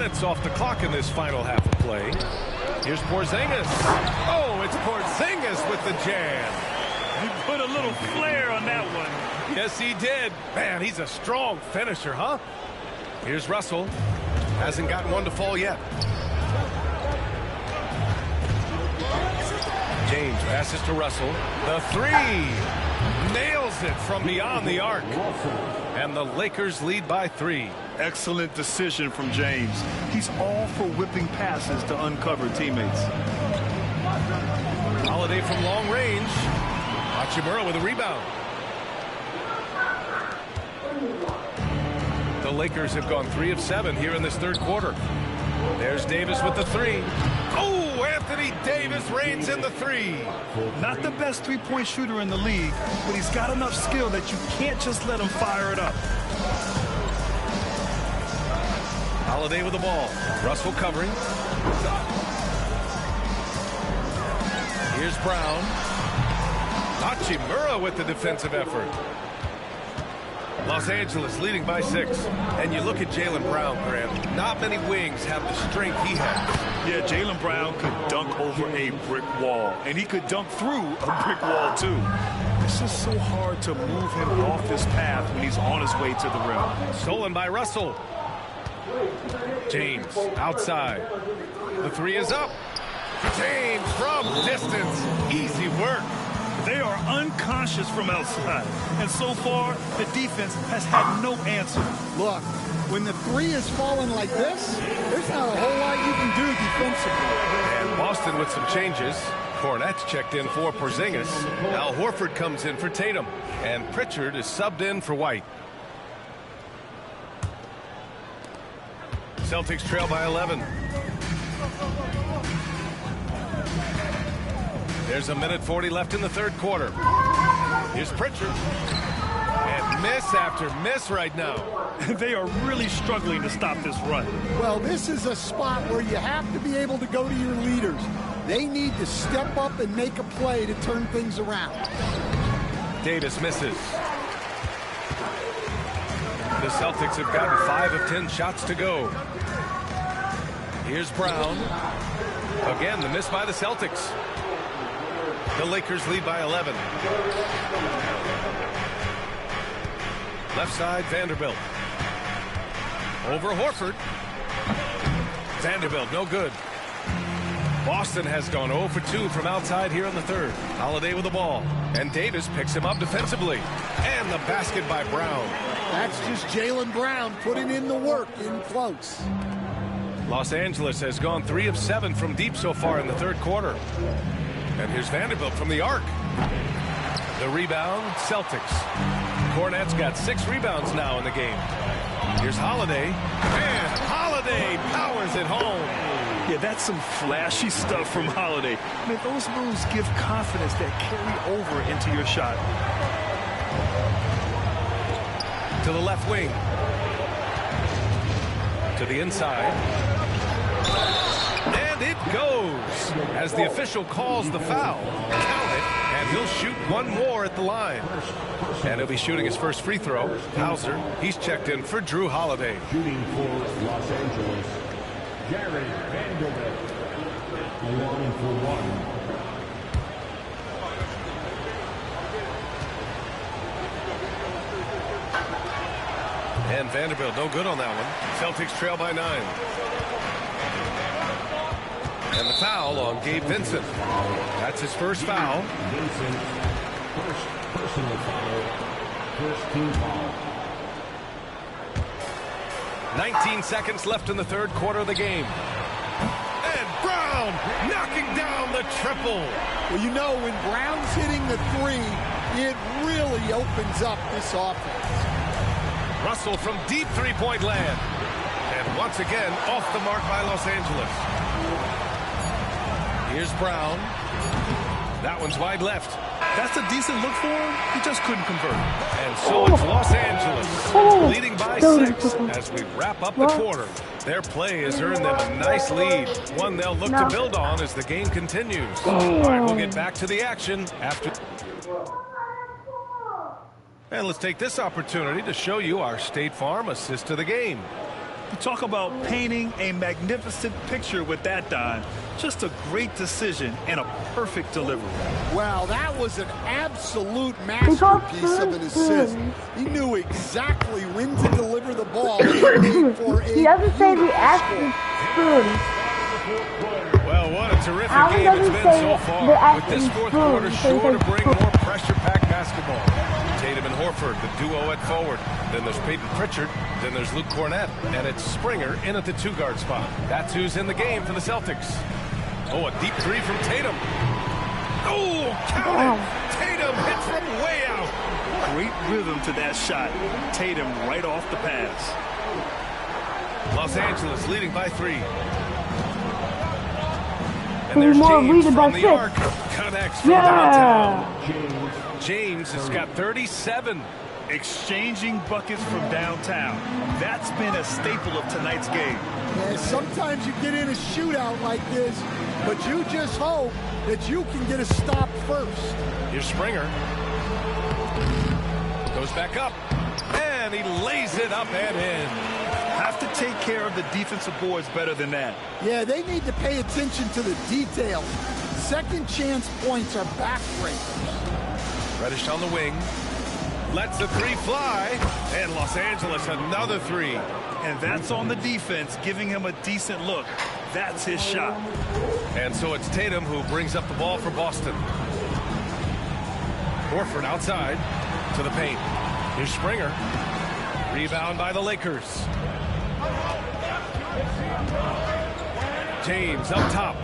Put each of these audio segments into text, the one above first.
minutes off the clock in this final half of play. Here's Porzingis. Oh, it's Porzingis with the jam. He put a little flair on that one. Yes, he did. Man, he's a strong finisher, huh? Here's Russell. Hasn't gotten one to fall yet. James passes to Russell. The three. Nails it from beyond the arc. And the Lakers lead by 3. Excellent decision from James. He's all for whipping passes to uncover teammates. Holiday from long range. Hachimura with a rebound. The Lakers have gone 3 of 7 here in this third quarter. There's Davis with the 3. Oh, Anthony Davis reigns in the 3. Not the best three-point shooter in the league, but he's got enough skill that you can't just let him fire it up. Holiday with the ball. Russell covering. Here's Brown. Hachimura with the defensive effort. Los Angeles leading by 6. And you look at Jaylen Brown, Grant. Not many wings have the strength he has. Yeah, Jaylen Brown could dunk over a brick wall. And he could dunk through a brick wall, too. It's just so hard to move him off his path when he's on his way to the rim. Stolen by Russell. James outside. The 3 is up. James from distance. Easy work. They are unconscious from outside. And so far, the defense has had no answer. Look, when the 3 is falling like this, there's not a whole lot you can do defensively. And Boston with some changes. Kornet's checked in for Porzingis. Al Horford comes in for Tatum. And Pritchard is subbed in for White. Celtics trail by 11. There's a minute 40 left in the third quarter. Here's Pritchard. And miss after miss right now. They are really struggling to stop this run. Well, this is a spot where you have to be able to go to your leaders. They need to step up and make a play to turn things around. Davis misses. The Celtics have gotten 5 of 10 shots to go. Here's Brown. Again, the miss by the Celtics. The Lakers lead by 11. Left side, Vanderbilt. Over Horford. Vanderbilt, no good. Boston has gone 0 for 2 from outside here in the third. Holiday with the ball. And Davis picks him up defensively. And the basket by Brown. That's just Jaylen Brown putting in the work in close. Los Angeles has gone 3 of 7 from deep so far in the third quarter. And here's Vanderbilt from the arc. The rebound, Celtics. Kornet's got 6 rebounds now in the game. Here's Holiday. And Holiday powers it home. Yeah, that's some flashy stuff from Holiday. I mean, those moves give confidence that carry over into your shot. To the left wing. To the inside. And it goes as the official calls the foul. Count it, and he'll shoot one more at the line. And he'll be shooting his first free throw. Hauser, he's checked in for Drew Holiday. Shooting for Los Angeles, Jared Vanderbilt. 1 for 1. And Vanderbilt, no good on that one. Celtics trail by 9. And the foul on Gabe Vincent. That's his first foul. Vincent, first personal foul, first team foul. 19 seconds left in the third quarter of the game. And Brown knocking down the triple. Well, you know, when Brown's hitting the 3, it really opens up this offense. Russell from deep three-point land. And once again, off the mark by Los Angeles. Here's Brown. That one's wide left. That's a decent look for him. He just couldn't convert. And so it's Los Angeles leading by 6 as we wrap up the quarter. Their play has earned them a nice lead, one they'll look to build on as the game continues. All right, we'll get back to the action after. And let's take this opportunity to show you our State Farm assist to the game. Talk about painting a magnificent picture with that, Don. Just a great decision and a perfect delivery. Wow, that was an absolute masterpiece of an assist. He knew exactly when to deliver the ball. He doesn't say the actual spoon. Well, what a terrific game it's been so far. With this fourth quarter sure to bring more pressure-packed basketball. Tatum and Horford, the duo at forward. Then there's Peyton Pritchard. Then there's Luke Cornett. And it's Springer in at the two-guard spot. That's who's in the game for the Celtics. Oh, a deep three from Tatum. Oh, count it! Tatum hit from way out. Great rhythm to that shot. Tatum right off the pass. Los Angeles leading by 3. And there's James from the arc. Connects from downtown. James has got 37. Exchanging buckets from downtown. That's been a staple of tonight's game. Yeah, sometimes you get in a shootout like this, but you just hope that you can get a stop first. Here's Springer. Goes back up. And he lays it up and in. Have to take care of the defensive boards better than that. Yeah, they need to pay attention to the details. Second chance points are backbreakers. Reddish on the wing. Lets the three fly. And Los Angeles another 3. And that's on the defense, giving him a decent look. That's his shot. And so it's Tatum who brings up the ball for Boston. Horford outside to the paint. Here's Springer. Rebound by the Lakers. James up top.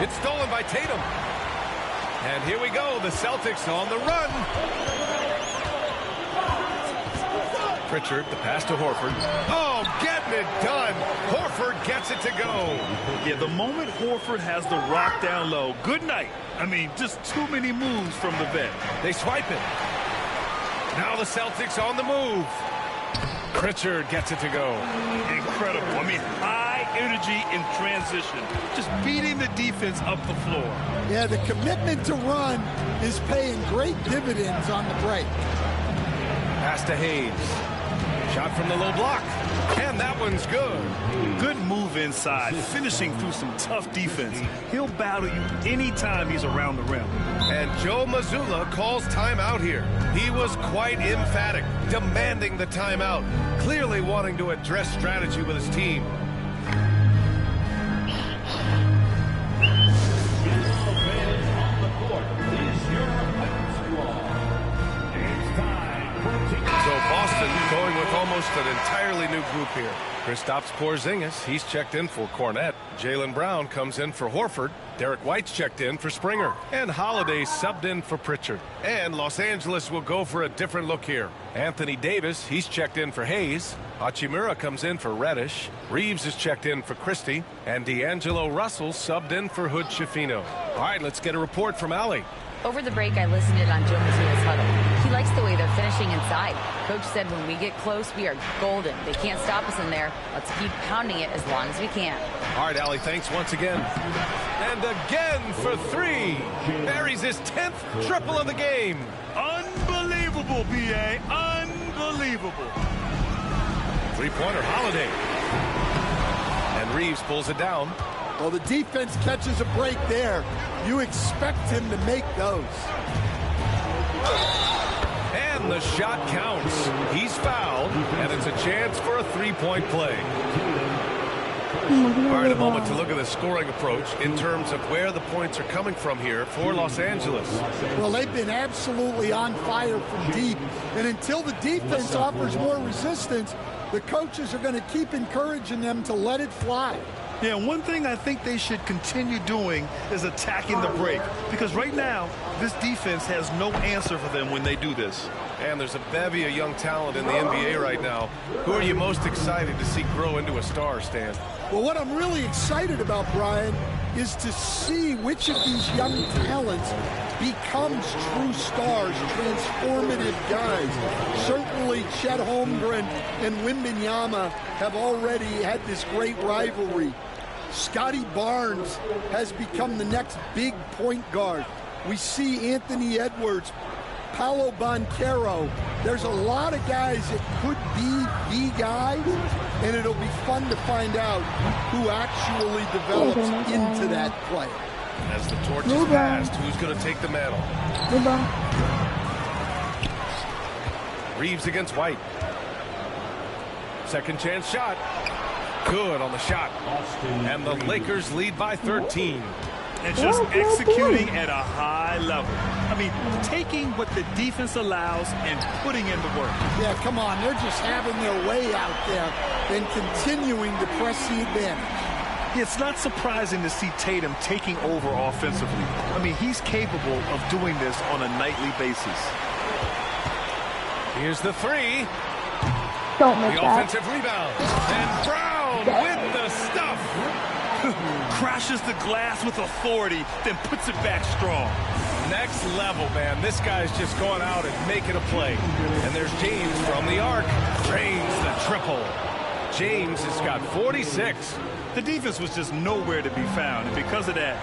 It's stolen by Tatum. And here we go, the Celtics on the run. Pritchard, the pass to Horford. Oh, getting it done. Horford gets it to go. Yeah, the moment Horford has the rock down low, good night. I mean, just too many moves from the vet. They swipe it. Now the Celtics on the move. Pritchard gets it to go. Incredible. I mean, high energy in transition. Just beating the defense up the floor. Yeah, the commitment to run is paying great dividends on the break. Pass to Hayes. Shot from the low block. And that one's good. Good move inside, finishing through some tough defense. He'll battle you anytime he's around the rim. And Joe Mazzulla calls timeout here. He was quite emphatic, demanding the timeout, clearly wanting to address strategy with his team. So Boston going with almost an entirely new group here. Kristaps Porzingis, he's checked in for Cornett. Jaylen Brown comes in for Horford. Derek White's checked in for Springer. And Holiday subbed in for Pritchard. And Los Angeles will go for a different look here. Anthony Davis, he's checked in for Hayes. Hachimura comes in for Reddish. Reeves is checked in for Christie. And D'Angelo Russell subbed in for Hood Schifino. All right, let's get a report from Allie. Over the break, I listened in on Joe Mazzulla's huddle. He likes the way they're finishing inside. Coach said when we get close, we are golden. They can't stop us in there. Let's keep pounding it as long as we can. All right, Allie, thanks once again. And again for 3. Buries his 10th triple of the game. Unbelievable, B.A. Unbelievable. Three-pointer, Holiday. And Reeves pulls it down. Well, the defense catches a break there. You expect him to make those. And the shot counts. He's fouled, and it's a chance for a three-point play. All right, a moment to look at the scoring approach in terms of where the points are coming from here for Los Angeles. Well, they've been absolutely on fire from deep. And until the defense offers more resistance, the coaches are going to keep encouraging them to let it fly. Yeah, one thing I think they should continue doing is attacking the break. Because right now, this defense has no answer for them when they do this. And there's a bevy of young talent in the NBA right now. Who are you most excited to see grow into a star, Stan? Well, what I'm really excited about, Brian, is to see which of these young talents becomes true stars, transformative guys. Certainly, Chet Holmgren and Wembanyama have already had this great rivalry. Scotty Barnes has become the next big point guard. We see Anthony Edwards Paolo Banchero. There's a lot of guys that could be the guys, and it'll be fun to find out who actually develops into that player. As the torch is passed, who's going to take the mantle? Reeves against White. Second chance shot. Good on the shot. And the Lakers lead by 13. And just executing at a high level. I mean, taking what the defense allows and putting in the work. Yeah, come on. They're just having their way out there and continuing to press the advantage. It's not surprising to see Tatum taking over offensively. I mean, he's capable of doing this on a nightly basis. Here's the three. Don't miss The that. offensive rebound. And Brown with the stuff. Crashes the glass with authority, then puts it back strong. Next level, man. This guy's just going out and making a play. And there's James from the arc. Drains the triple. James has got 46. The defense was just nowhere to be found, and because of that,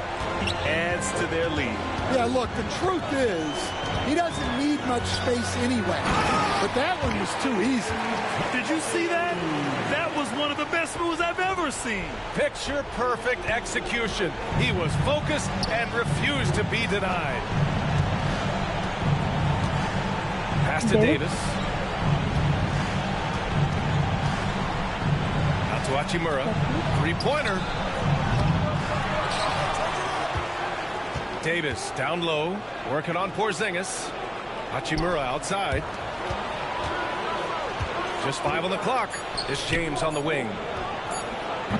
he adds to their lead. Yeah, look, the truth is, he doesn't need much space anyway. But that one was too easy. Did you see that? That was one of the best moves I've ever seen. Picture perfect execution. He was focused and refused to be denied. Pass to Davis. Out to Hachimura. Three-pointer. Davis down low, working on Porzingis. Hachimura outside. Just 5 on the clock. It's James on the wing.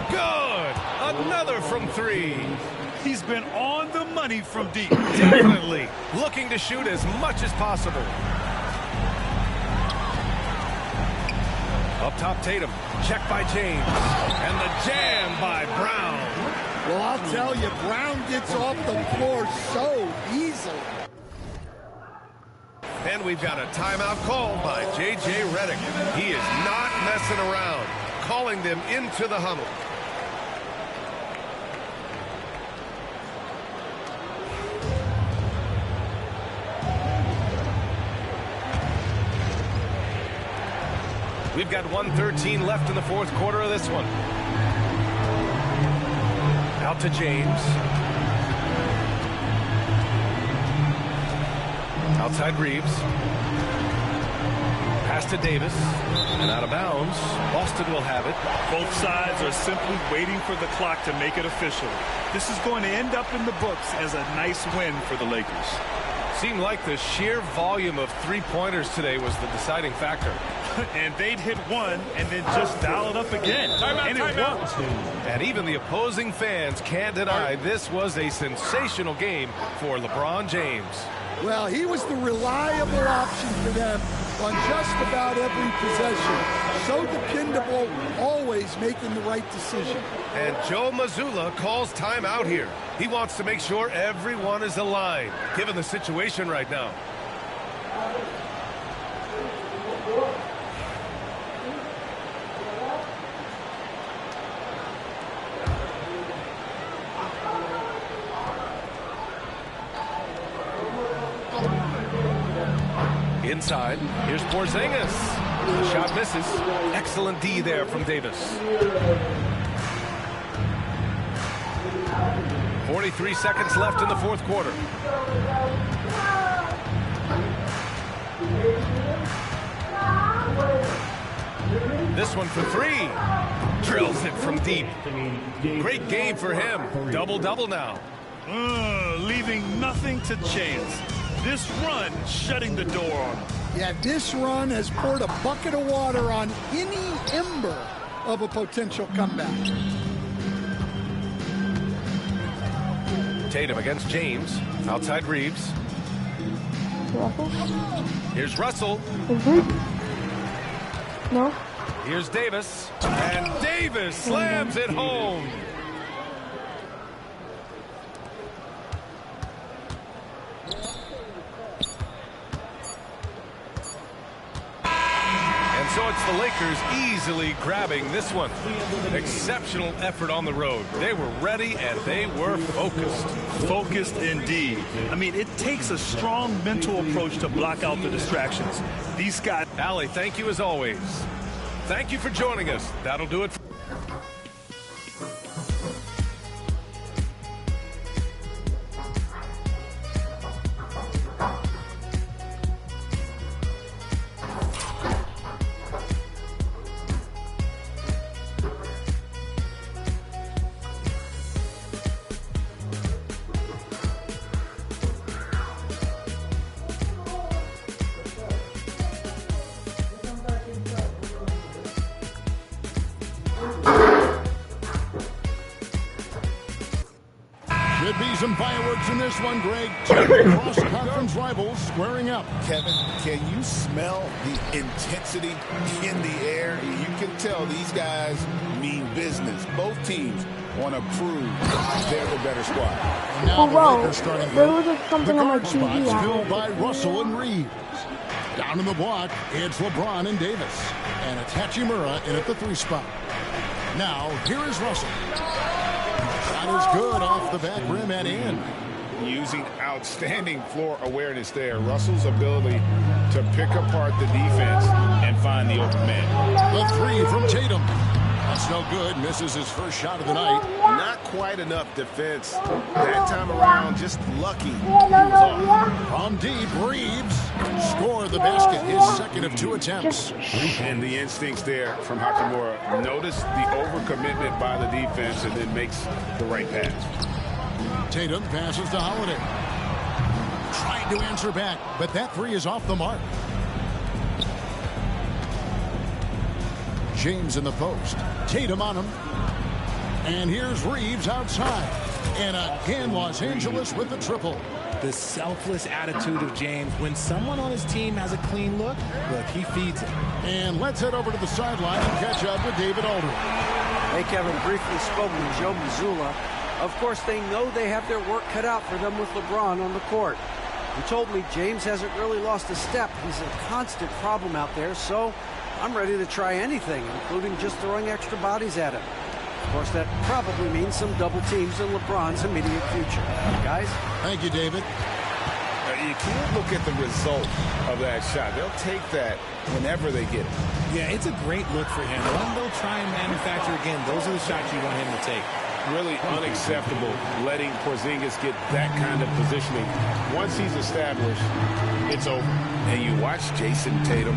Good! Another from 3. He's been on the money from deep. Definitely looking to shoot as much as possible. Up top, Tatum. Check by James. And the jam by Brown. Well, I'll tell you, Brown gets off the floor so easily. And we've got a timeout called by J.J. Redick. He is not messing around, calling them into the huddle. We've got 1:13 left in the fourth quarter of this one. Out to James. Outside Reeves. Pass to Davis. And out of bounds. Boston will have it. Both sides are simply waiting for the clock to make it official. This is going to end up in the books as a nice win for the Lakers. Seemed like the sheer volume of three-pointers today was the deciding factor. And they'd hit one and then just dial it up again. And it worked. And even the opposing fans can't deny this was a sensational game for LeBron James. Well, he was the reliable option for them on just about every possession. So dependable, always making the right decision. And Joe Mazzulla calls timeout here. He wants to make sure everyone is aligned, given the situation right now. Inside, here's Porzingis. The shot misses. Excellent D there from Davis. 43 seconds left in the fourth quarter. This one for 3. Drills it from deep. Great game for him. Double-double now. Leaving nothing to chance. This run shutting the door on him. Yeah, this run has poured a bucket of water on any ember of a potential comeback. Tatum against James. Outside Reeves. Russell? Here's Russell. No. Here's Davis. And Davis slams it home. And so it's the Lakers easily grabbing this one. Exceptional effort on the road. They were ready and they were focused. Focused indeed. I mean, it takes a strong mental approach to block out the distractions. These guys... Allie, thank you as always. Thank you for joining us. That'll do it. Should be some fireworks in this one, Greg. Two cross-conference rivals squaring up. Kevin, can you smell the intensity in the air? You can tell these guys mean business. Both teams want to prove they're the better squad. And now the Lakers starting there group. was something The on my guard TV. spots filled by Russell and Reeves. Down in the block, it's LeBron and Davis. And it's Hachimura in at the 3 spot. Now, here is Russell. Shot is good off the back rim and in. Using outstanding floor awareness there. Russell's ability to pick apart the defense and find the open man. The 3 from Tatum. That's no good. Misses his first shot of the night. Not quite enough defense. That time around, just lucky. He was off. From deep, Reeves scored the basket, his second of 2 attempts. And the instincts there from Hachimura. Notice the overcommitment by the defense and then makes the right pass. Tatum passes to Holiday. Trying to answer back, but that 3 is off the mark. James in the post. Tatum on him. And here's Reeves outside. And again, Los Angeles with the triple. The selfless attitude of James. When someone on his team has a clean look, he feeds it. And let's head over to the sideline and catch up with David Aldridge. Hey, Kevin, briefly spoke with Joe Mazzulla. Of course, they know they have their work cut out for them with LeBron on the court. He told me James hasn't really lost a step. He's a constant problem out there, so I'm ready to try anything, including just throwing extra bodies at him. Of course, that probably means some double teams in LeBron's immediate future. Guys? Thank you, David. You can't look at the result of that shot. They'll take that whenever they get it. Yeah, it's a great look for him. One they'll try and manufacture again. Those are the shots you want him to take. Really unacceptable letting Porzingis get that kind of positioning. Once he's established, it's over. And you watch Jason Tatum.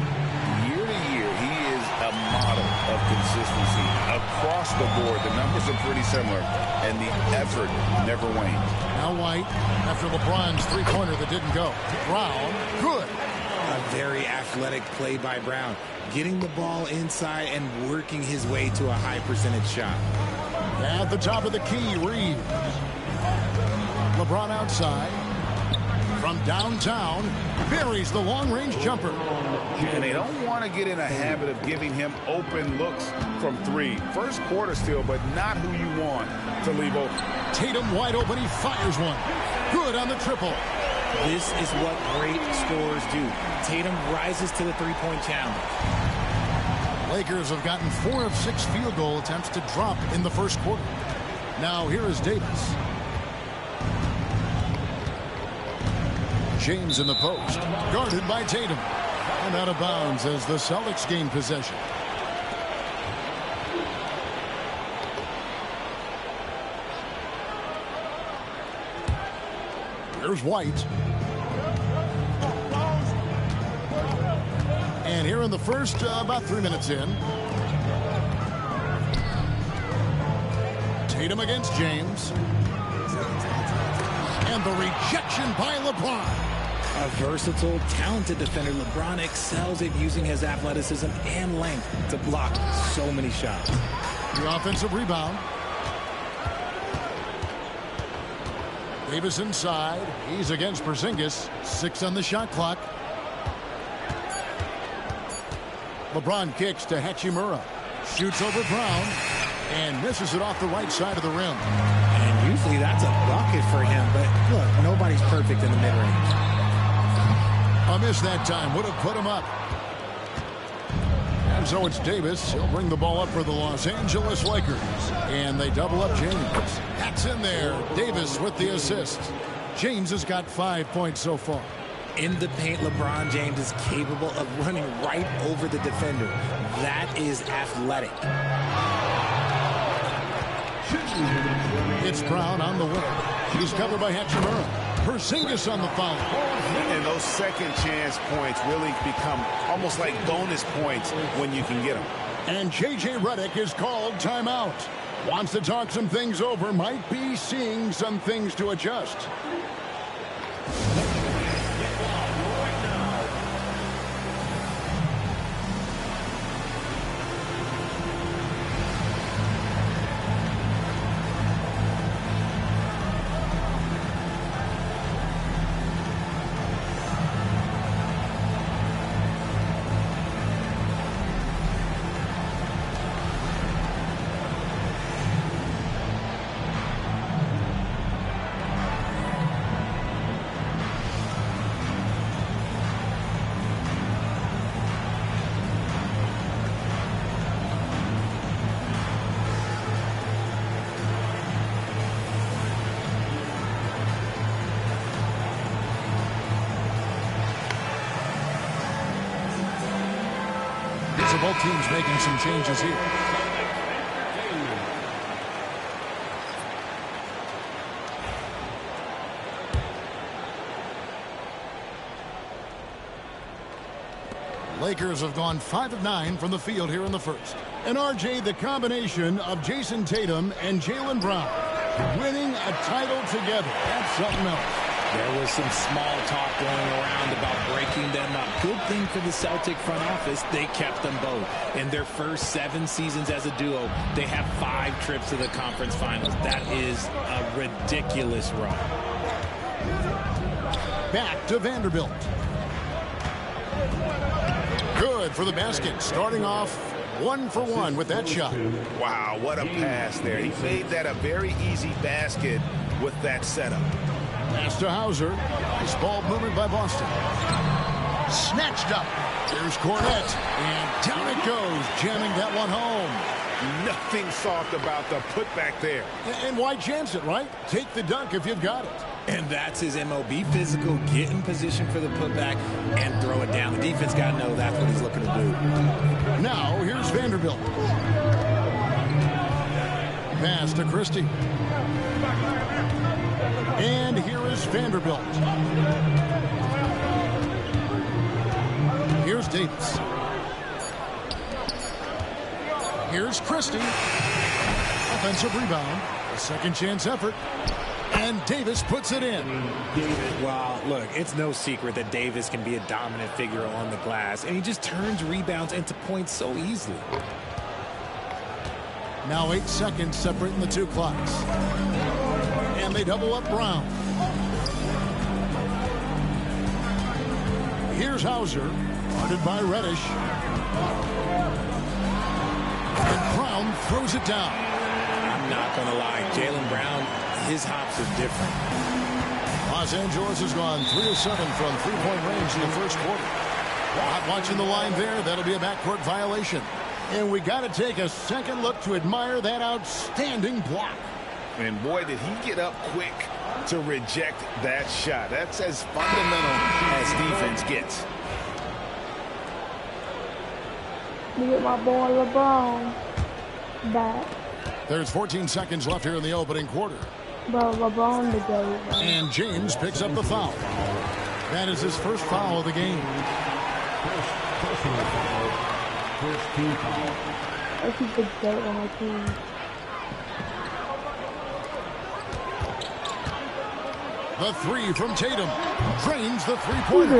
Year to year, he is a model of consistency. Across the board, the numbers are pretty similar, and the effort never wanes. Now White, after LeBron's 3-pointer that didn't go. Brown, good. A very athletic play by Brown. Getting the ball inside and working his way to a high percentage shot. At the top of the key, Reeves. LeBron outside. From downtown, buries the long-range jumper. And they don't want to get in a habit of giving him open looks from 3. First quarter still, but not who you want to leave open. Tatum wide open, he fires one. Good on the triple. This is what great scorers do. Tatum rises to the 3-point challenge. Lakers have gotten 4 of 6 field goal attempts to drop in the first quarter. Now here is Davis. James in the post, guarded by Tatum. And out of bounds as the Celtics gain possession. Here's White. And here in the first, about 3 minutes in. Tatum against James. And the rejection by LeBron. A versatile, talented defender, LeBron excels at using his athleticism and length to block so many shots. The offensive rebound. Davis inside. He's against Porzingis. 6 on the shot clock. LeBron kicks to Hachimura. Shoots over Brown. And misses it off the right side of the rim. And usually that's a bucket for him. But look, nobody's perfect in the mid-range. A miss that time would have put him up. And so it's Davis. He'll bring the ball up for the Los Angeles Lakers. And they double up James. That's in there. Davis with the assist. James has got 5 points so far. In the paint, LeBron James is capable of running right over the defender. That is athletic. It's Brown on the wing. He's covered by Hachimura. Porzingis on the foul. And those second chance points really become almost like bonus points when you can get them. And J.J. Redick is called timeout. Wants to talk some things over. Might be seeing some things to adjust. Both teams making some changes here. Lakers have gone 5 of 9 from the field here in the first. And RJ, the combination of Jason Tatum and Jaylen Brown winning a title together. That's something else. There was some small talk going around about breaking them up. Good thing for the Celtic front office, they kept them both. In their first 7 seasons as a duo, they have 5 trips to the conference finals. That is a ridiculous run. Back to Vanderbilt. Good for the basket. Starting off 1 for 1 with that shot. Wow, what a pass there. He made that a very easy basket with that setup. Pass to Hauser. Nice ball movement by Boston. Snatched up. There's Cornette. And down it goes, jamming that one home. Nothing soft about the putback there. And why chance it, right? Take the dunk if you've got it. And that's his MO. Be physical, get in position for the putback, and throw it down. The defense got to know that's what he's looking to do. Now, here's Vanderbilt. Pass to Christie. And here is Vanderbilt. Here's Davis. Here's Christie. Offensive rebound. A second chance effort. And Davis puts it in. Well, look, it's no secret that Davis can be a dominant figure on the glass. And he just turns rebounds into points so easily. Now 8 seconds separating the two clocks. And they double up Brown. Here's Hauser, guarded by Reddish. And Brown throws it down. I'm not going to lie, Jaylen Brown, his hops are different. Los Angeles has gone 3 of 7 from three-point range in the first quarter. Not watching the line there. That'll be a backcourt violation. And we got to take a second look to admire that outstanding block. And boy, did he get up quick to reject that shot. That's as fundamental as defense gets. Look at my boy LeBron back. There's 14 seconds left here in the opening quarter. Bro, LeBron today. And James picks up the foul. That is his first foul of the game. Personal foul. First team foul. I keep the dirt on my team. The 3 from Tatum. Drains the three-pointer.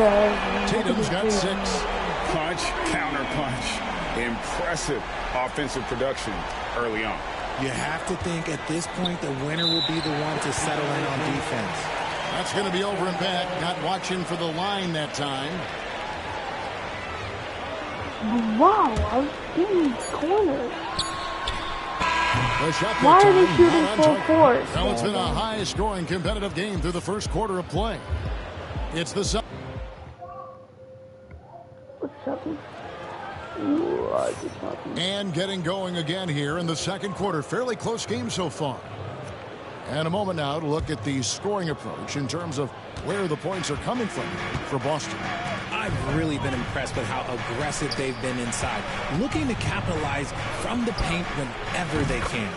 Tatum's got 6. Punch, counter punch. Impressive offensive production early on. You have to think at this point the winner will be the one to settle in on defense. That's going to be over and back. Not watching for the line that time. Wow, I was getting cornered. The shot Why are they time, shooting full force? Well, it's been a high-scoring competitive game through the first quarter of play. It's the... What's up? And getting going again here in the second quarter. Fairly close game so far. And a moment now to look at the scoring approach in terms of where the points are coming from for Boston. I've really been impressed with how aggressive they've been inside, looking to capitalize from the paint whenever they can.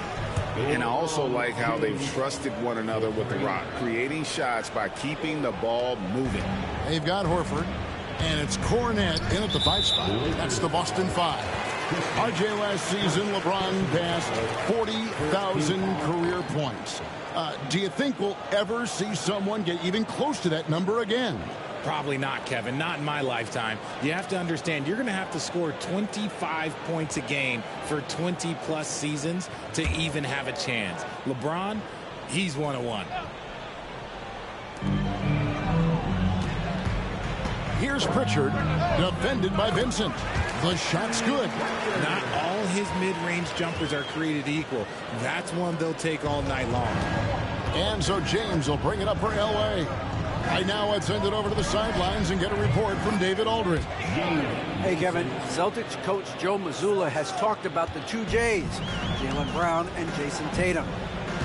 And I also like how they've trusted one another with the rock, creating shots by keeping the ball moving. They've got Horford, and it's Kornet in at the 5 spot. That's the Boston 5. RJ last season, LeBron passed 40,000 career points. Do you think we'll ever see someone get even close to that number again? Probably not, Kevin. Not in my lifetime. You have to understand, you're going to have to score 25 points a game for 20-plus seasons to even have a chance. LeBron, he's 101. Here's Pritchard, defended by Vincent. The shot's good. Not all his mid-range jumpers are created equal. That's one they'll take all night long. And so James will bring it up for L.A. Right now, let's send it over to the sidelines and get a report from David Aldridge. Hey, Kevin. Celtics coach Joe Mazzulla has talked about the two J's, Jaylen Brown and Jason Tatum.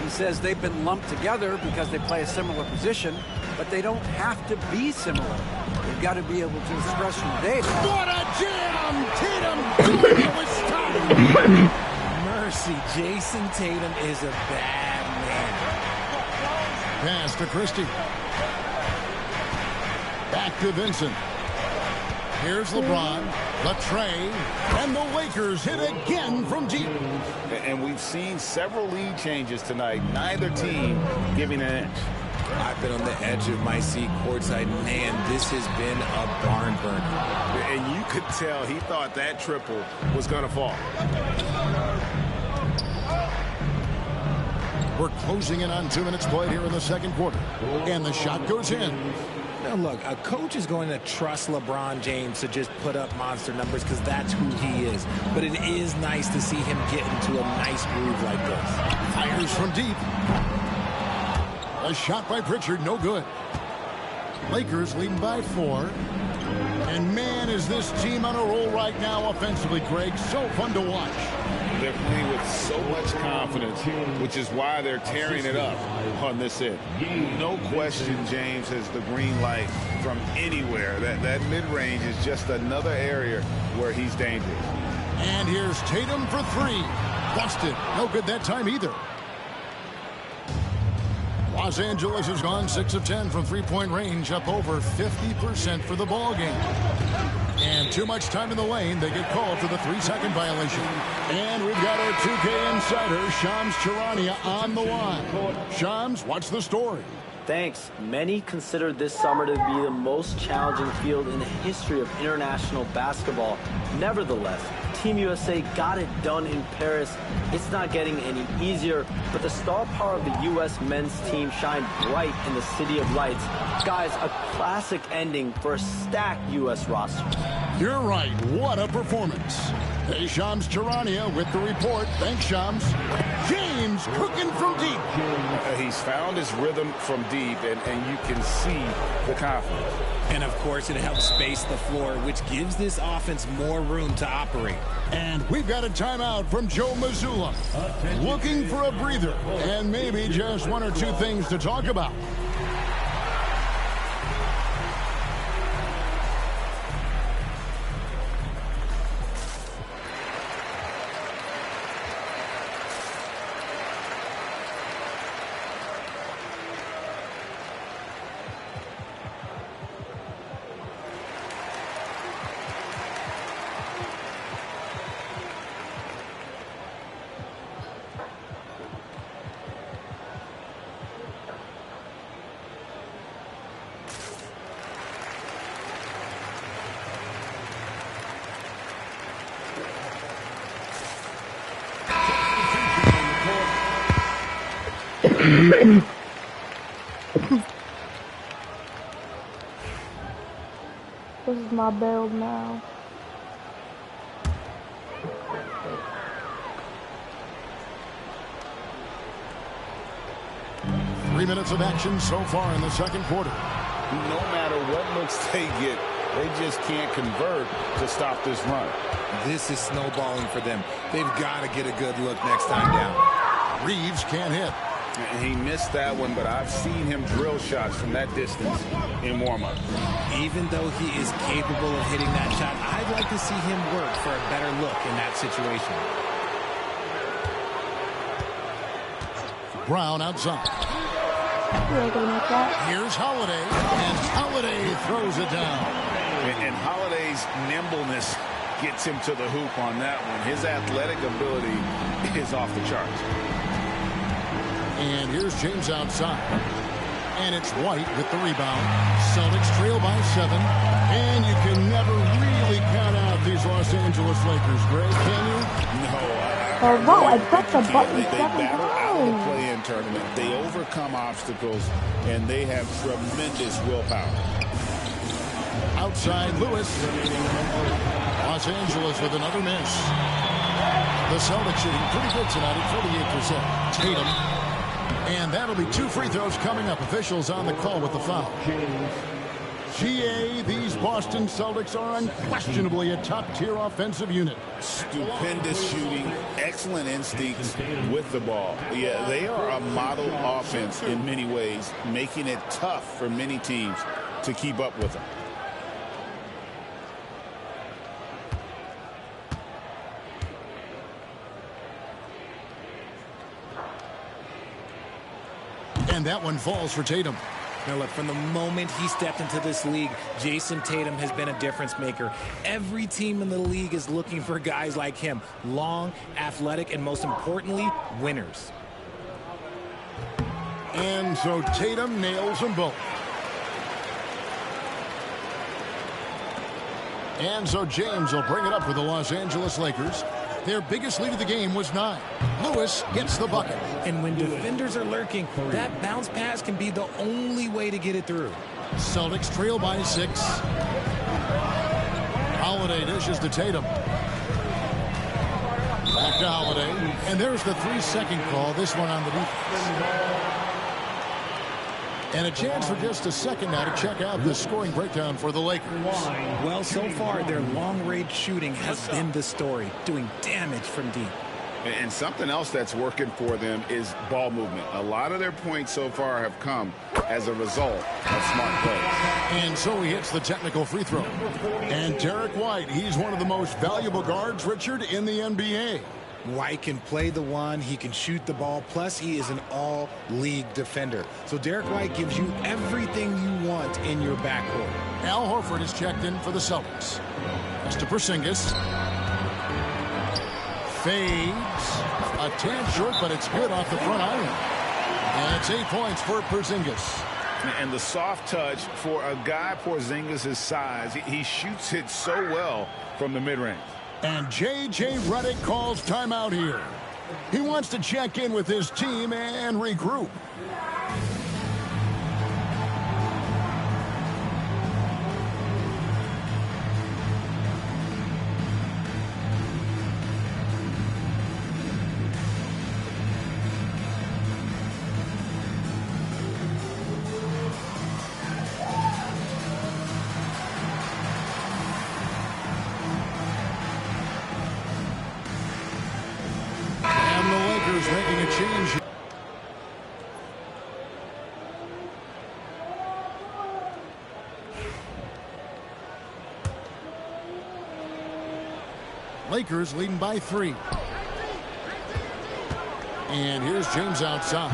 He says they've been lumped together because they play a similar position, but they don't have to be similar. They've got to be able to express who they are. What a jam! Tatum doing it with style. Mercy, Jason Tatum is a bad man. Pass to Christie. Back to Vincent. Here's LeBron, the tray, and the Lakers hit again from deep. And we've seen several lead changes tonight. Neither team giving an edge. I've been on the edge of my seat courtside. Man, this has been a barn burner. And you could tell he thought that triple was going to fall. We're closing in on 2 minutes played here in the second quarter. And the shot goes in. Now, look, a coach is going to trust LeBron James to just put up monster numbers because that's who he is. But it is nice to see him get into a nice groove like this. Fires from deep. A shot by Pritchard, no good. Lakers leading by 4. And man, is this team on a roll right now offensively, Greg. So fun to watch. They're playing with so much confidence, which is why they're tearing it up on this end. No question James has the green light from anywhere. That mid-range is just another area where he's dangerous. And here's Tatum for 3. Busted. No good that time either. Los Angeles has gone 6 of 10 from three-point range, up over 50% for the ball game. And too much time in the lane. They get called for the 3-second violation. And we've got our 2K insider, Shams Charania, on the line. Shams, what's the story? Thanks. Many consider this summer to be the most challenging field in the history of international basketball. Nevertheless, Team USA got it done in Paris. It's not getting any easier, but the star power of the U.S. men's team shined bright in the City of Lights. Guys, a classic ending for a stacked U.S. roster. You're right. What a performance. Hey, Shams Charania with the report. Thanks, Shams. James cooking from deep. He's found his rhythm from deep, and you can see the confidence. And, of course, it helps space the floor, which gives this offense more room to operate. And we've got a timeout from Joe Mazzulla. Looking for a breather and maybe just 1 or 2 things to talk about. This is my build now. Three minutes of action so far in the second quarter. No matter what looks they get, They just can't convert to stop this run. This is snowballing for them. They've got to get a good look next time down. Reeves can't hit. He missed that one, but I've seen him drill shots from that distance in warm-up. Even though he is capable of hitting that shot, I'd like to see him work for a better look in that situation. Brown outside. Here's Holiday, and Holiday throws it down. And Holiday's nimbleness gets him to the hoop on that one. His athletic ability is off the charts. And here's James outside. And it's White with the rebound. Celtics trail by 7. And you can never really count out these Los Angeles Lakers, Greg, can you? No. I pressed the button They 7 battle out of the times. play-in tournament. They overcome obstacles, and they have tremendous willpower. Outside Lewis. Los Angeles with another miss. The Celtics shooting pretty good tonight at 48%. Tatum. And that'll be 2 free throws coming up. Officials on the call with the foul. GA, these Boston Celtics are unquestionably a top-tier offensive unit. Stupendous shooting, excellent instincts with the ball. Yeah, they are a model offense in many ways, making it tough for many teams to keep up with them. And that one falls for Tatum. Now look, from the moment he stepped into this league, Jason Tatum has been a difference maker. Every team in the league is looking for guys like him. Long, athletic, and most importantly, winners. And so Tatum nails them both. And so James will bring it up for the Los Angeles Lakers. Their biggest lead of the game was 9. Lewis gets the bucket. And when defenders are lurking, that bounce pass can be the only way to get it through. Celtics trail by 6. Holiday dishes to Tatum. Back to Holiday. And there's the 3-second call. This one on the defense. And a chance for just a second now to check out the scoring breakdown for the Lakers. Well, so far, their long-range shooting has been the story, doing damage from deep. And something else that's working for them is ball movement. A lot of their points so far have come as a result of smart plays. And so he hits the technical free throw. And Derek White, he's one of the most valuable guards, Richard, in the NBA. White can play the one, he can shoot the ball, plus he is an all-league defender. So Derek White gives you everything you want in your backcourt. Al Horford is checked in for the Celtics. That's to Porzingis. Fades. A tad short, but it's good off the front iron. And it's 8 points for Porzingis. And the soft touch for a guy Porzingis' size, he shoots it so well from the mid-range. And J.J. Redick calls timeout here. He wants to check in with his team and regroup. Making a change. Lakers leading by 3. And here's James outside.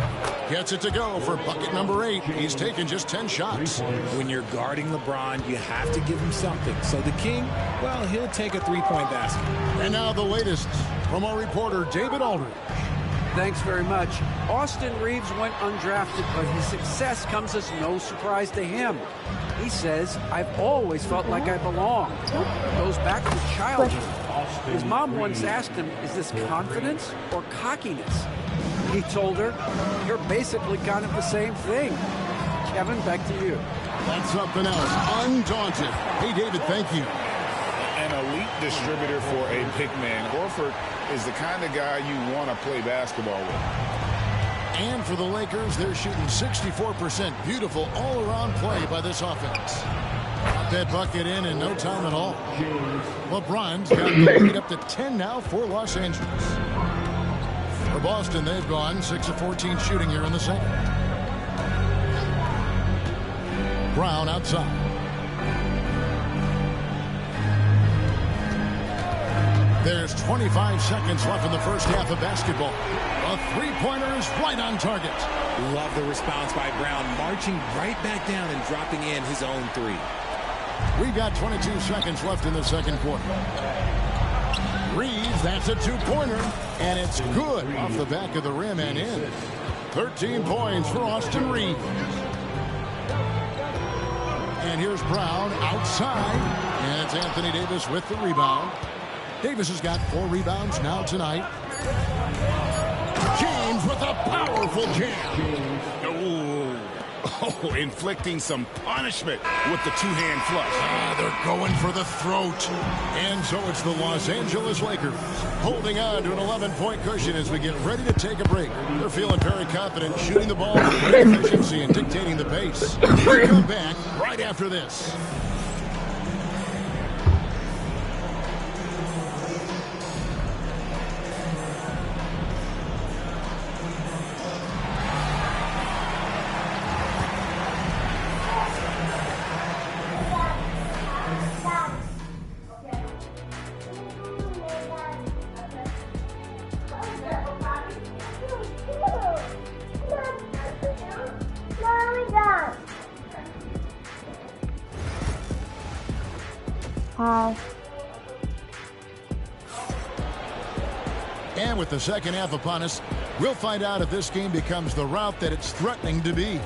Gets it to go for bucket number 8. He's taken just 10 shots. When you're guarding LeBron, you have to give him something. So the King, well, he'll take a 3-point basket. And now the latest from our reporter, David Aldridge. Thanks very much. Austin Reeves went undrafted, but his success comes as no surprise to him. He says, I've always felt like I belong. It goes back to childhood. His mom once asked him, is this confidence or cockiness? He told her, you're basically kind of the same thing. Kevin, back to you. That's something else. Undaunted. Hey, David, thank you. An elite distributor for a big man. Horford is the kind of guy you want to play basketball with. And for the Lakers, they're shooting 64%. Beautiful all-around play by this offense. Got that bucket in no time at all. LeBron's got the lead up to 10 now for Los Angeles. For Boston, they've gone 6 of 14 shooting here in the second. Brown outside. There's 25 seconds left in the first half of basketball. A three-pointer is right on target. Love the response by Brown, marching right back down and dropping in his own three. We've got 22 seconds left in the second quarter. Reeves, that's a two-pointer, and it's good off the back of the rim and in. 13 points for Austin Reeves. And here's Brown outside, and it's Anthony Davis with the rebound. Davis has got 4 rebounds now tonight. James with a powerful jam. Oh, inflicting some punishment with the two-hand flush. They're going for the throat. And so it's the Los Angeles Lakers holding on to an 11-point cushion as we get ready to take a break. They're feeling very confident, shooting the ball with great efficiency and dictating the pace. We come back right after this. And with the second half upon us, we'll find out if this game becomes the route that it's threatening to be.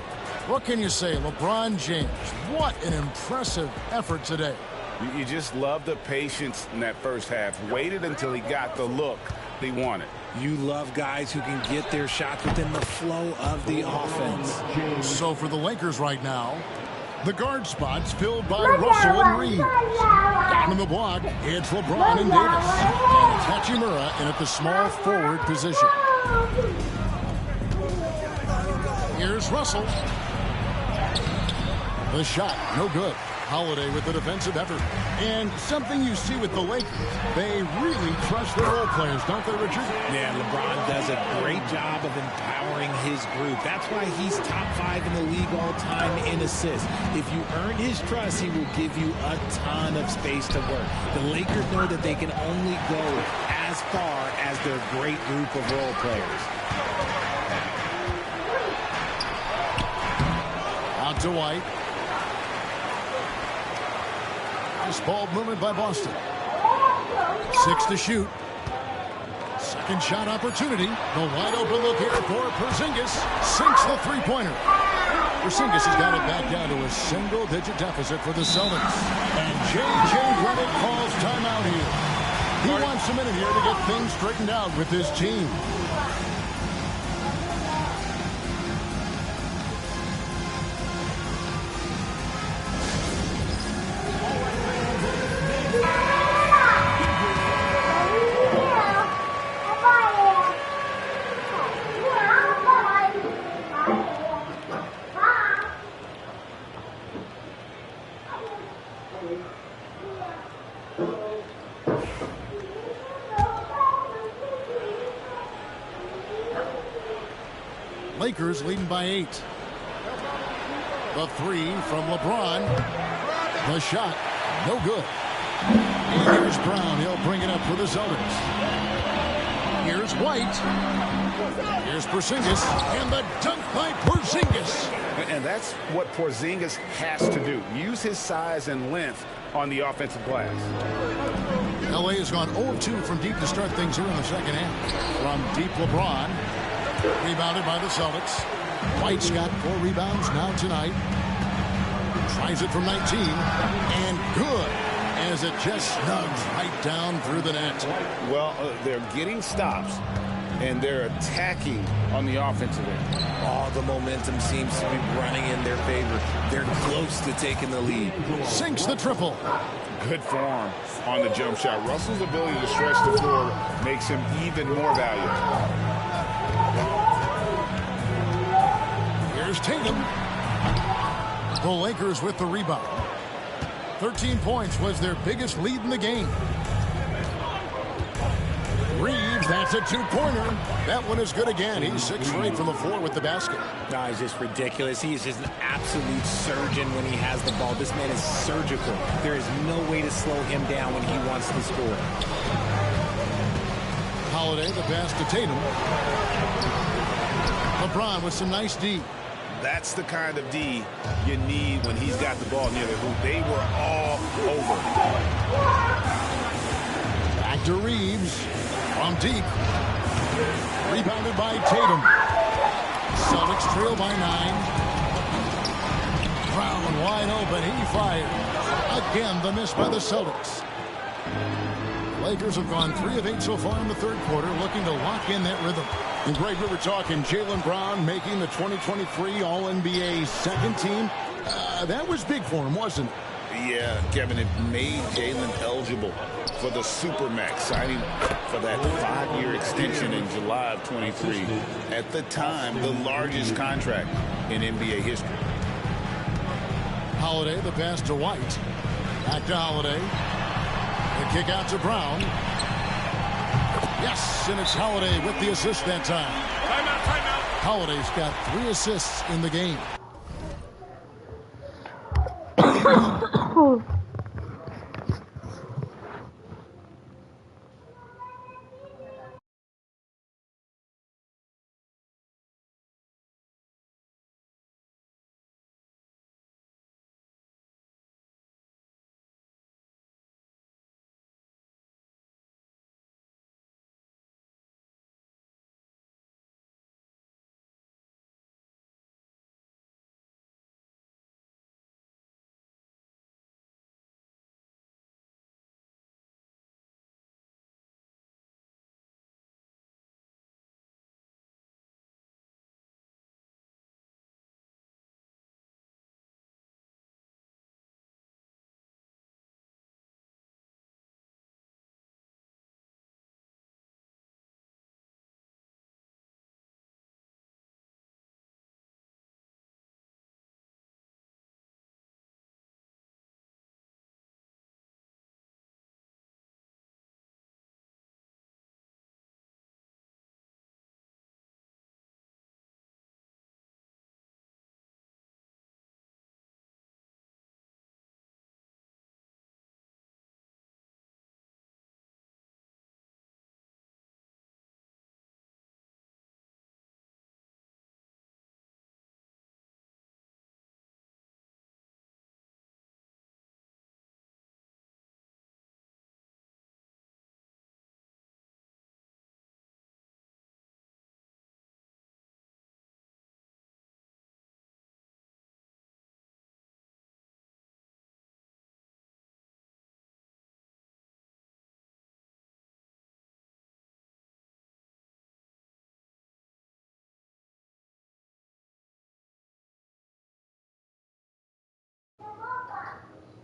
What can you say? LeBron James, what an impressive effort today. You just love the patience in that first half. Waited until he got the look they wanted. You love guys who can get their shots within the flow of the offense. So for the Lakers right now, the guard spots filled by Russell and Reeves. Down in the block, it's LeBron and Davis. And Hachimura in at the small forward position. Here's Russell. The shot, no good. Holiday with the defensive effort. And something you see with the Lakers, they really trust their role players, don't they, Richard? Yeah, LeBron does a great job of empowering his group. That's why he's top 5 in the league all time in assists. If you earn his trust, he will give you a ton of space to work. The Lakers know that they can only go as far as their great group of role players. Out to White. Nice ball movement by Boston. 6 to shoot. Second shot opportunity. The wide open look here for Porzingis. Sinks the three-pointer. Porzingis has got it back down to a single-digit deficit for the Celtics. And J.J. Redick calls timeout here. He wants a minute here to get things straightened out with his team. Lakers leading by 8. The three from LeBron. The shot, no good. And here's Brown. He'll bring it up for the Celtics. Here's White. Here's Porzingis. And the dunk by Porzingis. And that's what Porzingis has to do. Use his size and length on the offensive glass. LA has gone 0-2 from deep to start things here in the second half. From deep, LeBron. Rebounded by the Celtics. White's got 4 rebounds now tonight. Tries it from 19. And good, as it just snugs right down through the net. Well, they're getting stops, and they're attacking on the offensive end. All the momentum seems to be running in their favor. They're close to taking the lead. Sinks the triple. Good form on the jump shot. Russell's ability to stretch the floor makes him even more valuable. Here's Tatum. The Lakers with the rebound. 13 points was their biggest lead in the game. Reeves, that's a two-pointer. That one is good again. He's 6 for 8 from the floor with the basket. No, he's just ridiculous. He's just an absolute surgeon when he has the ball. This man is surgical. There is no way to slow him down when he wants to score. Holiday, the pass to Tatum. LeBron with some nice D. That's the kind of D you need when he's got the ball near the hoop. They were all over. Back to Reeves from deep. Rebounded by Tatum. Celtics trail by 9. Brown wide open. He fired. Again, the miss by the Celtics. Lakers have gone 3 of 8 so far in the third quarter, looking to lock in that rhythm. And Greg, we were talking Jaylen Brown making the 2023 All-NBA second team. That was big for him, wasn't it? Yeah, Kevin, it made Jaylen eligible for the Supermax, signing for that 5-year extension in July of 23. At the time, the largest contract in NBA history. Holiday, the pass to White. Back to Holiday. The kick out to Brown. Yes, and it's Holiday with the assist that time. Timeout, timeout. Holiday's got 3 assists in the game.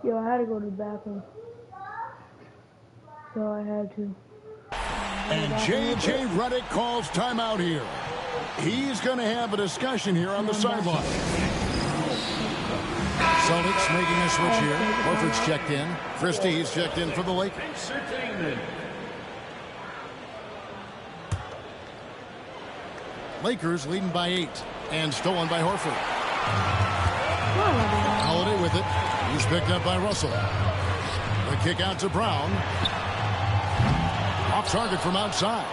Yo, I had to go to the bathroom. So I had to. And J.J. Redick calls timeout here. He's going to have a discussion here on the sideline. Celtics making a switch here. Horford's checked in. Christie's checked in for the Lakers. Lakers leading by 8 and stolen by Horford. Holiday with it. He's picked up by Russell. The kick out to Brown. Off target from outside.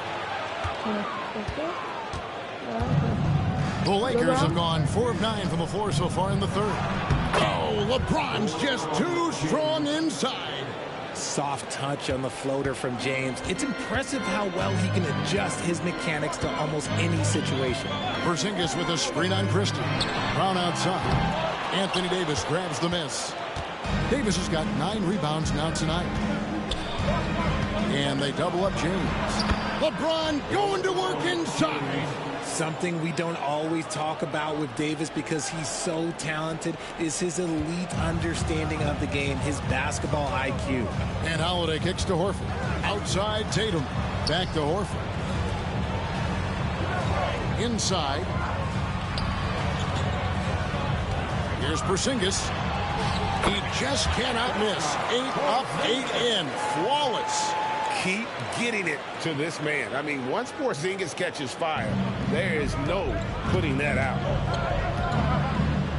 The Lakers have gone 4 of 9 from the floor so far in the third. Oh, LeBron's just too strong inside. Soft touch on the floater from James. It's impressive how well he can adjust his mechanics to almost any situation. Porzingis with a screen on Christie. Brown outside. Anthony Davis grabs the miss. Davis has got 9 rebounds now tonight. And they double up James. LeBron going to work inside. Something we don't always talk about with Davis because he's so talented is his elite understanding of the game, his basketball IQ. And Holiday kicks to Horford. Outside Tatum. Back to Horford. Inside. Here's Porzingis. He just cannot miss. 8 up, 8 in. Flawless. Keep getting it to this man. I mean, once Porzingis catches fire, there is no putting that out.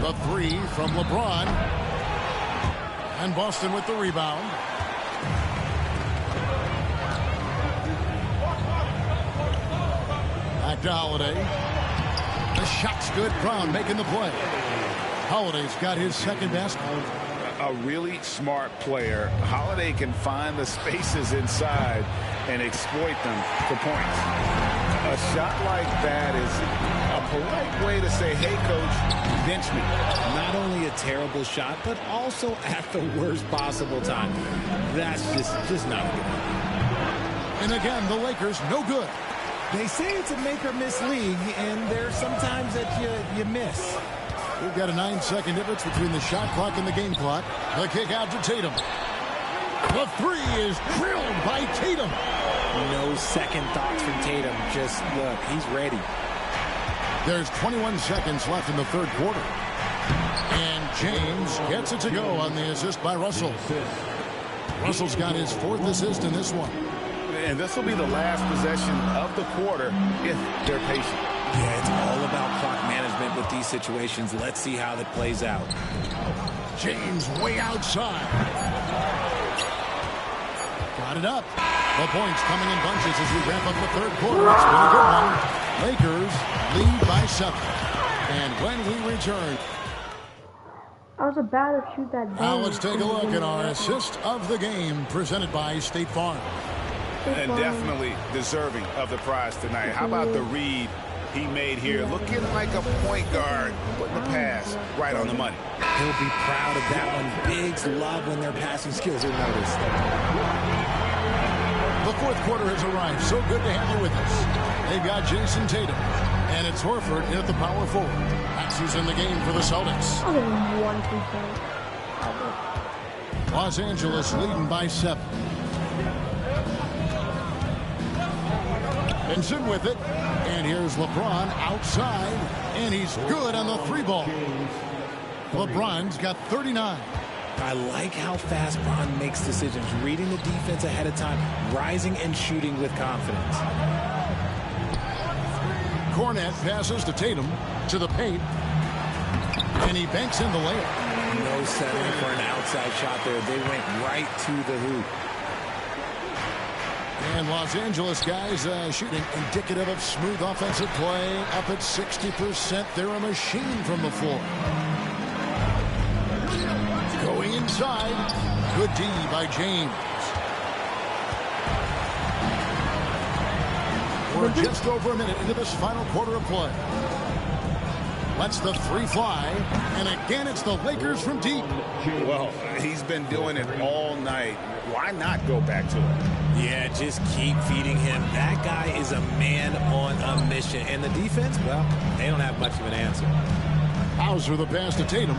The three from LeBron. And Boston with the rebound. Back to Holiday. The shot's good. Brown making the play. Holiday's got his second basket. A really smart player. Holiday can find the spaces inside and exploit them for points. A shot like that is a polite way to say, hey, coach, bench me. Not only a terrible shot, but also at the worst possible time. That's just not good. And again, the Lakers no good. They say it's a make-or-miss league, and there's sometimes that you miss. We've got a 9-second difference between the shot clock and the game clock. The kick out to Tatum. The three is drilled by Tatum. No second thoughts from Tatum. Just look, he's ready. There's 21 seconds left in the third quarter. And James gets it to go on the assist by Russell. Russell's got his fourth assist in this one. And this will be the last possession of the quarter if they're patient. Yeah, it's all about clock management with these situations. Let's see how that plays out. James way outside. Got it up. The points coming in bunches as we wrap up the third quarter. It's been a good one. Lakers lead by 7. And when we return, I was about to shoot that down. now let's take a look at our assist of the game presented by State Farm. And definitely deserving of the prize tonight. How about the read he made here? Looking like a point guard, putting the pass right on the money. He'll be proud of that one. Bigs love when their passing skills are noticed. The fourth quarter has arrived. So good to have you with us. They've got Jason Tatum. And it's Horford at the power forward. That's who's in the game for the Celtics. I'll give him 1%. Los Angeles leading by 7. Benson with it. And here's LeBron outside. And he's good on the three ball. LeBron's got 39. I like how fast Bron makes decisions, reading the defense ahead of time, rising and shooting with confidence. Cornet passes to Tatum, to the paint, and he banks in the layup. No settling for an outside shot there. They went right to the hoop. And Los Angeles guys shooting indicative of smooth offensive play, up at 60%. They're a machine from the floor. Going inside, good D by James. We're just over a minute into this final quarter of play. Lets the three fly, and again it's the Lakers from deep. Well, he's been doing it all night. Why not go back to it? Yeah, just keep feeding him. That guy is a man on a mission. And the defense, well, they don't have much of an answer. Hauser the pass to Tatum.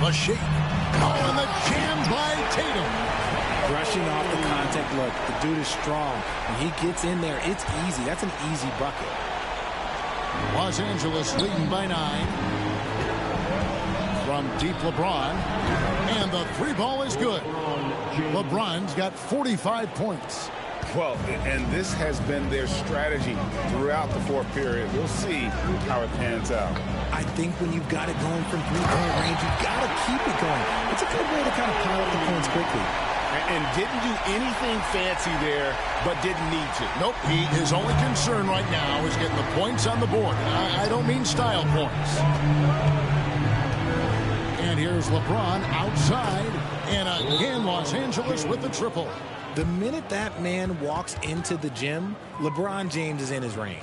The shake. Oh, and the jam by Tatum. Brushing off the contact look. The dude is strong. When he gets in there, it's easy. That's an easy bucket. Los Angeles leading by 9. From deep LeBron. And the three ball is good. LeBron's got 45 points. Well, and this has been their strategy throughout the fourth period. We'll see how it pans out. I think when you've got it going from three-point range, you've got to keep it going. It's a good way to kind of pile up the points quickly. And didn't do anything fancy there, but didn't need to. Nope, his only concern right now is getting the points on the board. I don't mean style points. And here's LeBron outside. And again, Los Angeles with the triple. The minute that man walks into the gym, LeBron James is in his range.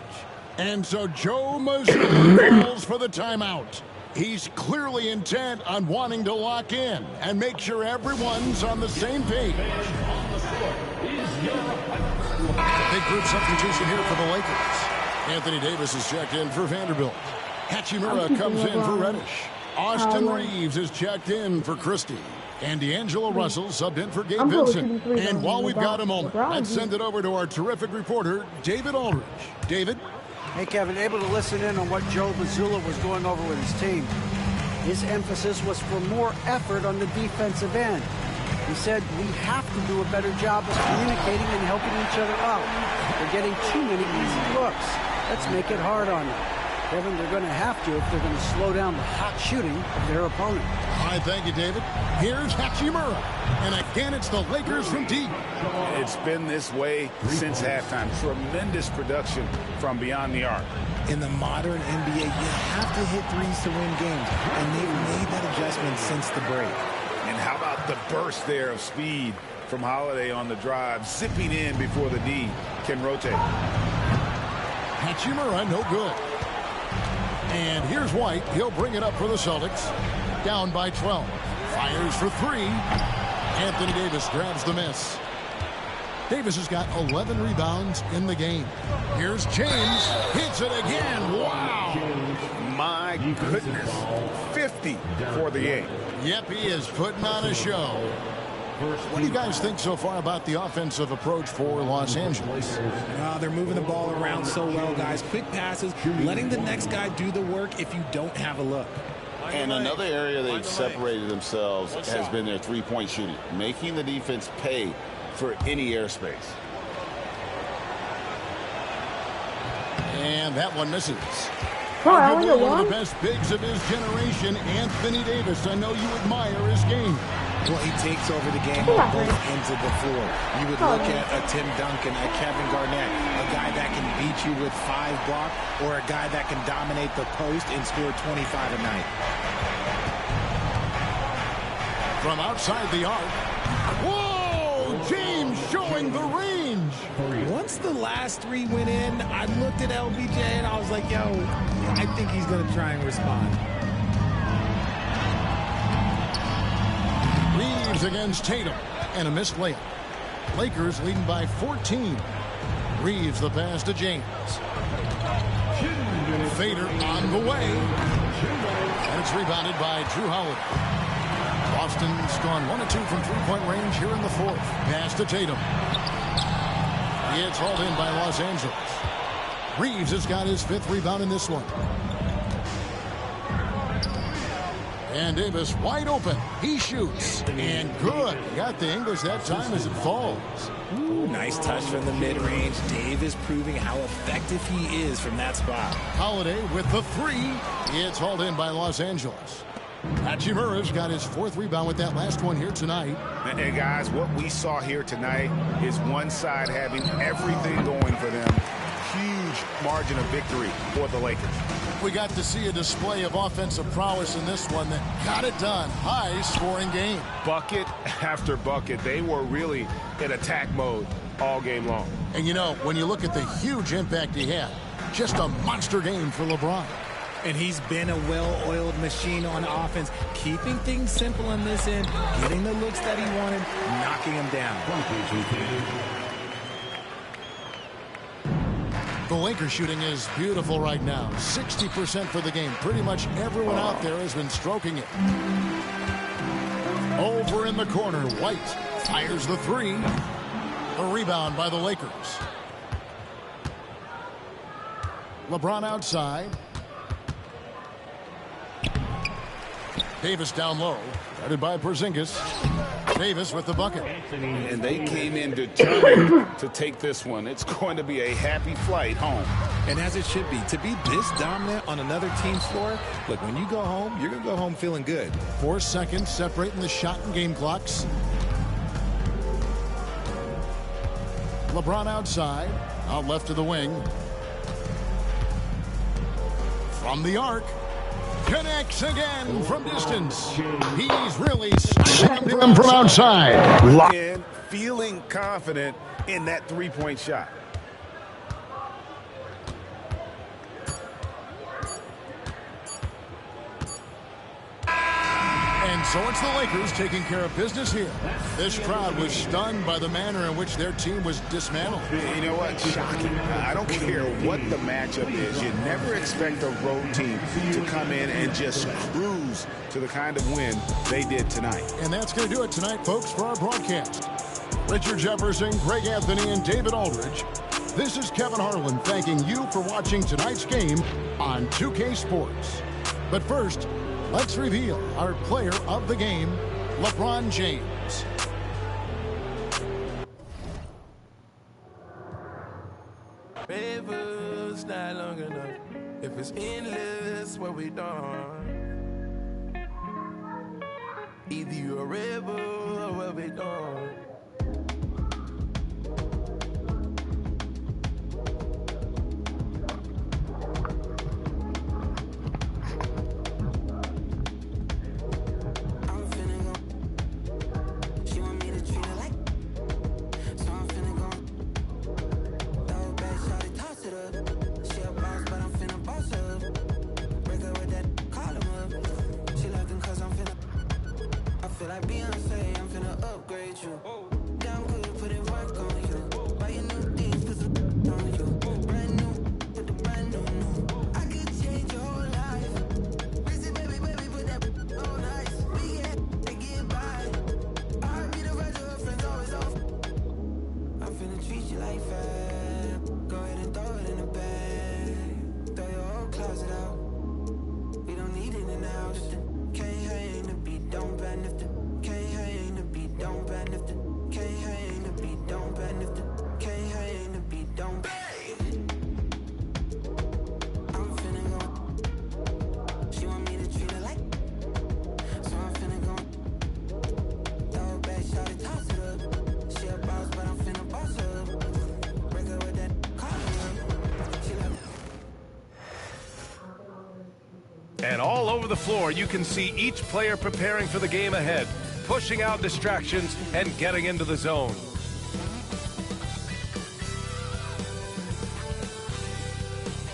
And so Joe Mazzulla calls for the timeout. He's clearly intent on wanting to lock in and make sure everyone's on the same page. Big group substitution here for the Lakers. Anthony Davis is checked in for Vanderbilt. Hachimura comes in for Reddish. Austin Reeves is checked in for Christie. And D'Angelo Russell subbed in for Gabe Vincent. And while we've got a moment, let's send it over to our terrific reporter, David Aldridge. David? Hey, Kevin, able to listen in on what Joe Mazzulla was going over with his team. His emphasis was for more effort on the defensive end. He said, we have to do a better job of communicating and helping each other out. They're getting too many easy looks. Let's make it hard on them. Kevin, they're going to have to if they're going to slow down the hot shooting of their opponent. All right, thank you, David. Here's Hachimura. And again, it's the Lakers from deep. It's been this way since halftime. Tremendous production from beyond the arc. In the modern NBA, you have to hit threes to win games, and they've made that adjustment since the break. And how about the burst there of speed from Holiday on the drive, zipping in before the D can rotate. Hachimura, no good. And here's White. He'll bring it up for the Celtics. Down by 12. Fires for three. Anthony Davis grabs the miss. Davis has got 11 rebounds in the game. Here's James. Hits it again. Wow. My goodness. 50 for the game. Yep, he is putting on a show. What do you guys think so far about the offensive approach for Los Angeles? They're moving the ball around so well, guys. Quick passes, letting the next guy do the work if you don't have a look. And another area they've separated themselves has been their three-point shooting, making the defense pay for any airspace. And that one misses. Oh, Arguably one of the best bigs of his generation, Anthony Davis. I know you admire his game. Well, he takes over the game on both ends of the floor. You would look at a Tim Duncan, a Kevin Garnett, a guy that can beat you with 5 blocks, or a guy that can dominate the post and score 25 a night. From outside the arc. Whoa! James showing the range. Once the last 3 went in, I looked at LBJ and I was like, yo, I think he's going to try and respond. Reeves against Tatum. And a missed layup. Lakers leading by 14. Reeves the pass to James. Fader on the way. And it's rebounded by Drew Holiday. Boston's gone 1 of 2 from three-point range here in the fourth. Pass to Tatum. It's hauled in by Los Angeles. Reeves has got his 5th rebound in this one. And Davis wide open. He shoots. And good. Got the English that time as it falls. Ooh, nice touch from the mid-range. Davis proving how effective he is from that spot. Holiday with the 3. It's hauled in by Los Angeles. Hachimura's got his 4th rebound with that last one here tonight. And guys, what we saw here tonight is one side having everything going for them. Huge margin of victory for the Lakers. We got to see a display of offensive prowess in this one that got it done. High-scoring game. Bucket after bucket. They were really in attack mode all game long. And, you know, when you look at the huge impact he had, just a monster game for LeBron. And he's been a well-oiled machine on offense, keeping things simple on this end, getting the looks that he wanted, knocking him down. The Lakers shooting is beautiful right now. 60% for the game. Pretty much everyone out there has been stroking it. Over in the corner, White fires the 3. A rebound by the Lakers. LeBron outside. Davis down low. Guarded by Porzingis. Davis with the bucket. And they came in determined to take this one. It's going to be a happy flight home. And as it should be. To be this dominant on another team's floor, look, when you go home, you're going to go home feeling good. 4 seconds separating the shot and game clocks. LeBron outside. Out left to the wing. From the arc. Connects again from distance. He's really slammed him from outside. Locked in, feeling confident in that three-point shot. And so it's the Lakers taking care of business here. This crowd was stunned by the manner in which their team was dismantled. You know what? Shocking. I don't care what the matchup is. You never expect a road team to come in and just cruise to the kind of win they did tonight. And that's going to do it tonight, folks, for our broadcast. Richard Jefferson, Greg Anthony, and David Aldridge. This is Kevin Harlan thanking you for watching tonight's game on 2K Sports. But first, Let's reveal our player of the game, LeBron James. River's not long enough. If it's endless, what we done? Either you a river or what we done? And all over the floor, you can see each player preparing for the game ahead, pushing out distractions and getting into the zone.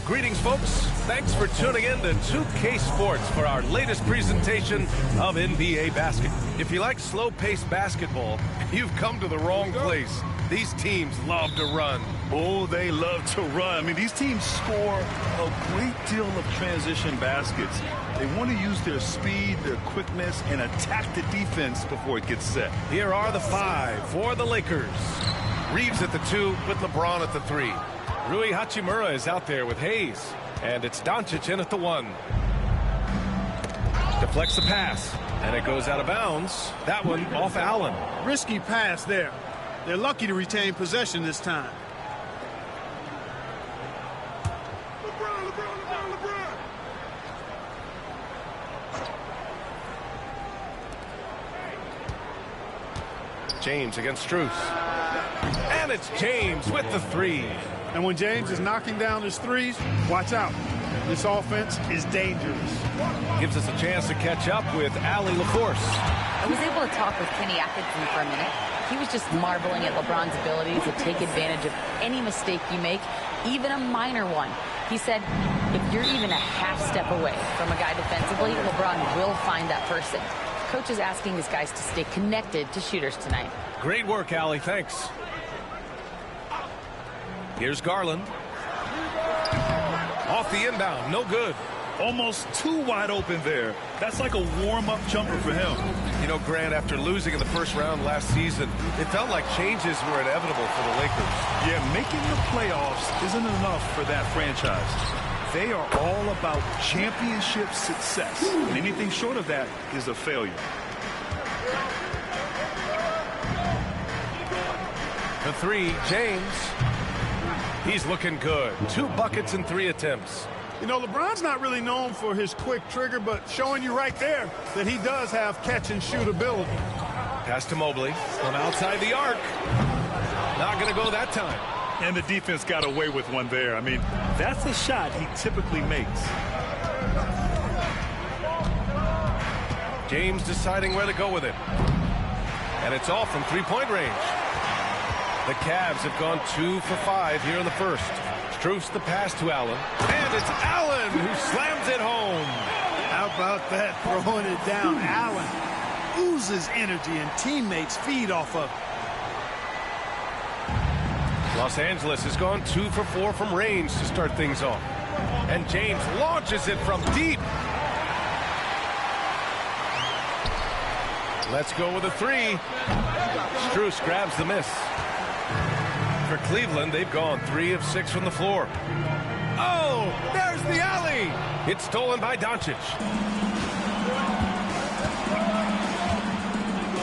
Greetings, folks. Thanks for tuning in to 2K Sports for our latest presentation of NBA basketball. If you like slow-paced basketball, you've come to the wrong place. These teams love to run. Oh, they love to run. I mean, these teams score a great deal of transition baskets. They want to use their speed, their quickness, and attack the defense before it gets set. Here are the 5 for the Lakers. Reeves at the 2 with LeBron at the 3. Rui Hachimura is out there with Hayes. And it's Doncic in at the 1. Deflects the pass. And it goes out of bounds. That one off Allen. Risky pass there. They're lucky to retain possession this time. James against Strus. And it's James with the 3. And when James is knocking down his threes, watch out. This offense is dangerous. Gives us a chance to catch up with Allie LaForce. I was able to talk with Kenny Atkinson for a minute. He was just marveling at LeBron's ability to take advantage of any mistake you make, even a minor one. He said, if you're even a half step away from a guy defensively, LeBron will find that person. Coach is asking his guys to stay connected to shooters tonight. Great work, Allie. Thanks. Here's Garland. Off the inbound. No good. Almost too wide open there. That's like a warm-up jumper for him. You know, Grant, after losing in the first round last season, it felt like changes were inevitable for the Lakers. Yeah, making the playoffs isn't enough for that franchise. They are all about championship success. And anything short of that is a failure. The 3, James. He's looking good. 2 buckets and 3 attempts. You know, LeBron's not really known for his quick trigger, but showing you right there that he does have catch-and-shoot ability. Pass to Mobley from outside the arc. Not going to go that time. And the defense got away with one there. I mean, that's a shot he typically makes. James deciding where to go with it. And it's off from three-point range. The Cavs have gone 2 for 5 here in the first. Strus the pass to Allen. And it's Allen who slams it home. How about that, throwing it down? Allen oozes energy and teammates feed off of it. Los Angeles has gone 2 for 4 from range to start things off. And James launches it from deep. Let's go with a 3. Strus grabs the miss. For Cleveland, they've gone 3 of 6 from the floor. Oh, there's the alley. It's stolen by Doncic.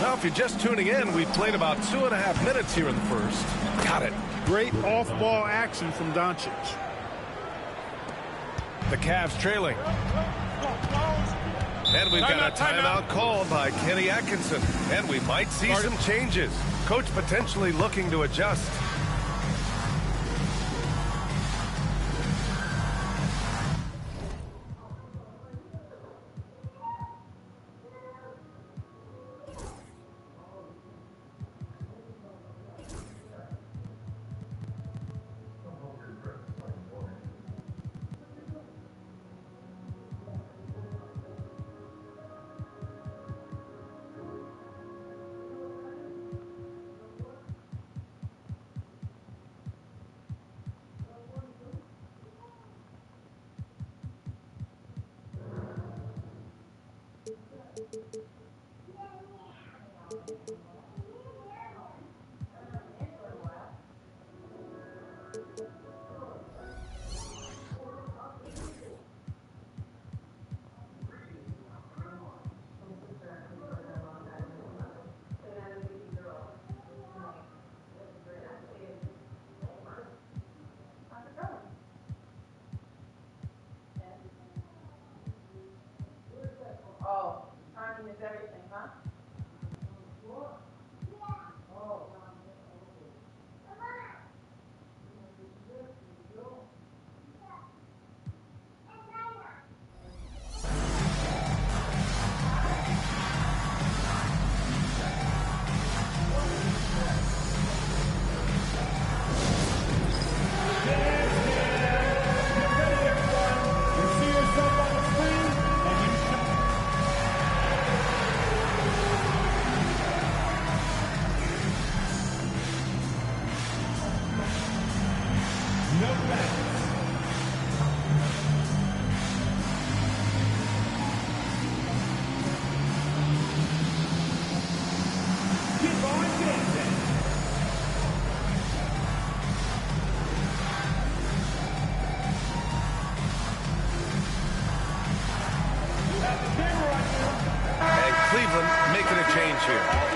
Now, if you're just tuning in, we've played about 2.5 minutes here in the first. Got it. Great off-ball action from Doncic. The Cavs trailing. And we've got a timeout called by Kenny Atkinson. And we might see some changes. Coach potentially looking to adjust.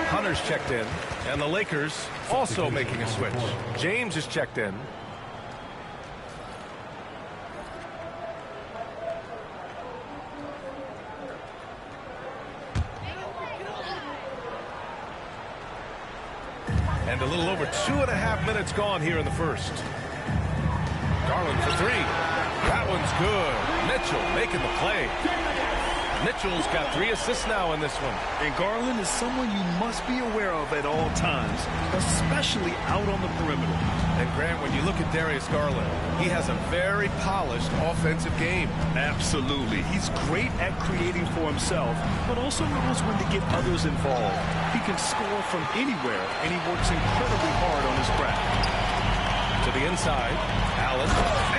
Hunter's checked in, and the Lakers also making a switch. James is checked in. And a little over 2.5 minutes gone here in the first. Garland for three. That one's good. Mitchell making the play. Mitchell's got 3 assists now in this one. And Garland is someone you must be aware of at all times, especially out on the perimeter. And Grant, when you look at Darius Garland, he has a very polished offensive game. Absolutely. He's great at creating for himself, but also knows when to get others involved. He can score from anywhere, and he works incredibly hard on his craft. To the inside, Allen.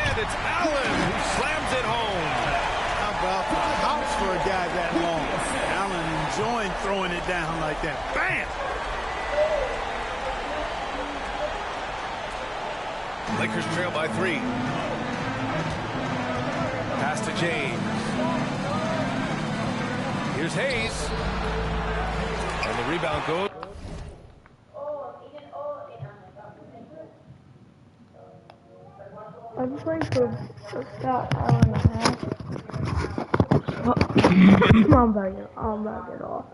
And it's Allen who slams it home. How about the house for a guy that long? Allen enjoying throwing it down like that. Bam! Lakers trail by 3. Pass to James. Here's Hayes. And the rebound goes. I'm just waiting for about an hour and a half. I'm about to get off.